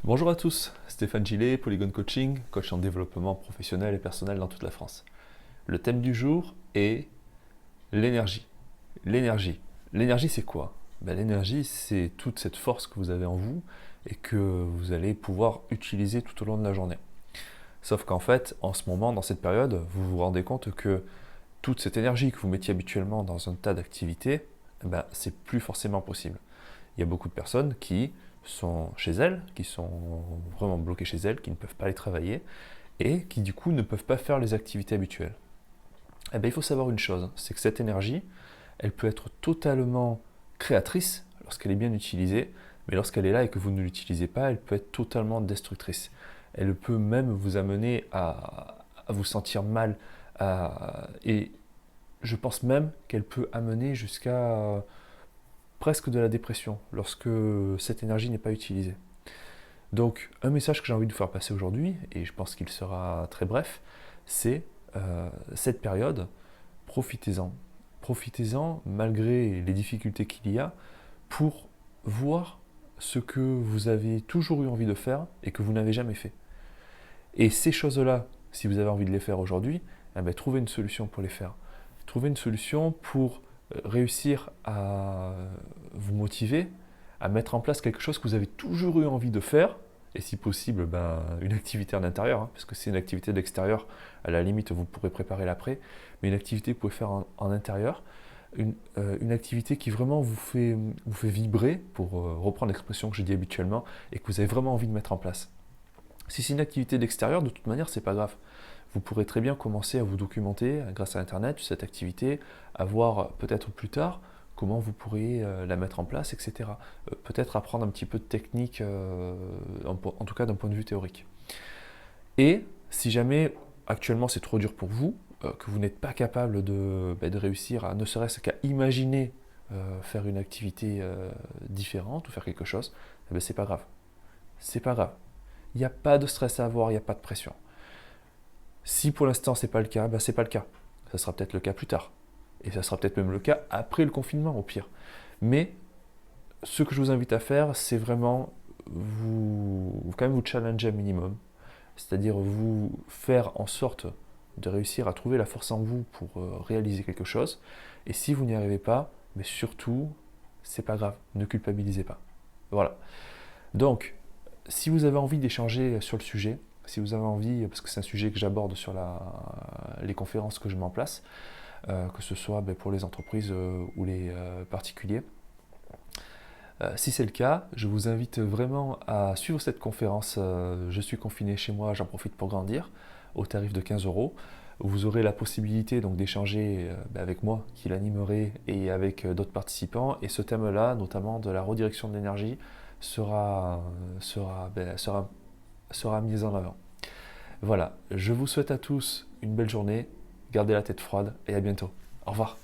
Bonjour à tous, Stéphane Gillet, Polygon Coaching, coach en développement professionnel et personnel dans toute la France. Le thème du jour est l'énergie. L'énergie. L'énergie, c'est quoi? L'énergie, c'est toute cette force que vous avez en vous et que vous allez pouvoir utiliser tout au long de la journée. Sauf qu'en fait, en ce moment, dans cette période, vous vous rendez compte que toute cette énergie que vous mettiez habituellement dans un tas d'activités, c'est plus forcément possible. Il y a beaucoup de personnes qui sont chez elles, qui sont vraiment bloquées chez elles, qui ne peuvent pas aller travailler et qui du coup ne peuvent pas faire les activités habituelles. Il faut savoir une chose, c'est que cette énergie, elle peut être totalement créatrice lorsqu'elle est bien utilisée, mais lorsqu'elle est là et que vous ne l'utilisez pas, elle peut être totalement destructrice. Elle peut même vous amener à vous sentir mal, et je pense même qu'elle peut amener jusqu'à presque de la dépression lorsque cette énergie n'est pas utilisée. Donc un message que j'ai envie de vous faire passer aujourd'hui, et je pense qu'il sera très bref, c'est cette période, profitez-en. Profitez-en malgré les difficultés qu'il y a pour voir ce que vous avez toujours eu envie de faire et que vous n'avez jamais fait. Et ces choses-là, si vous avez envie de les faire aujourd'hui, trouvez une solution pour les faire. Trouvez une solution pour réussir à vous motiver, à mettre en place quelque chose que vous avez toujours eu envie de faire, et si possible, une activité en intérieur, parce que c'est une activité d'extérieur, à la limite, vous pourrez préparer l'après, mais une activité que vous pouvez faire en intérieur, une activité qui vraiment vous fait vibrer, pour reprendre l'expression que je dis habituellement, et que vous avez vraiment envie de mettre en place. Si c'est une activité d'extérieur, de toute manière, c'est pas grave. Vous pourrez très bien commencer à vous documenter grâce à Internet sur cette activité, à voir peut-être plus tard comment vous pourriez la mettre en place, etc. Peut-être apprendre un petit peu de technique, en tout cas d'un point de vue théorique. Et si jamais actuellement c'est trop dur pour vous, que vous n'êtes pas capable de réussir à ne serait-ce qu'à imaginer faire une activité différente ou faire quelque chose, c'est pas grave. C'est pas grave. Il n'y a pas de stress à avoir, il n'y a pas de pression. Si pour l'instant c'est pas le cas, c'est pas le cas. Ça sera peut-être le cas plus tard. Et ça sera peut-être même le cas après le confinement au pire. Mais ce que je vous invite à faire, c'est vraiment quand même vous challenger un minimum. C'est-à-dire vous faire en sorte de réussir à trouver la force en vous pour réaliser quelque chose. Et si vous n'y arrivez pas, mais surtout, c'est pas grave, ne culpabilisez pas. Voilà. Donc, si vous avez envie d'échanger sur le sujet, si vous avez envie, parce que c'est un sujet que j'aborde sur les conférences que je mets en place, que ce soit pour les entreprises ou les particuliers, si c'est le cas, je vous invite vraiment à suivre cette conférence. Je suis confiné chez moi, j'en profite pour grandir, au tarif de 15 euros. Vous aurez la possibilité donc d'échanger avec moi qui l'animerai et avec d'autres participants. Et ce thème-là, notamment de la redirection de l'énergie, sera mis en avant. Voilà, je vous souhaite à tous une belle journée, gardez la tête froide et à bientôt. Au revoir.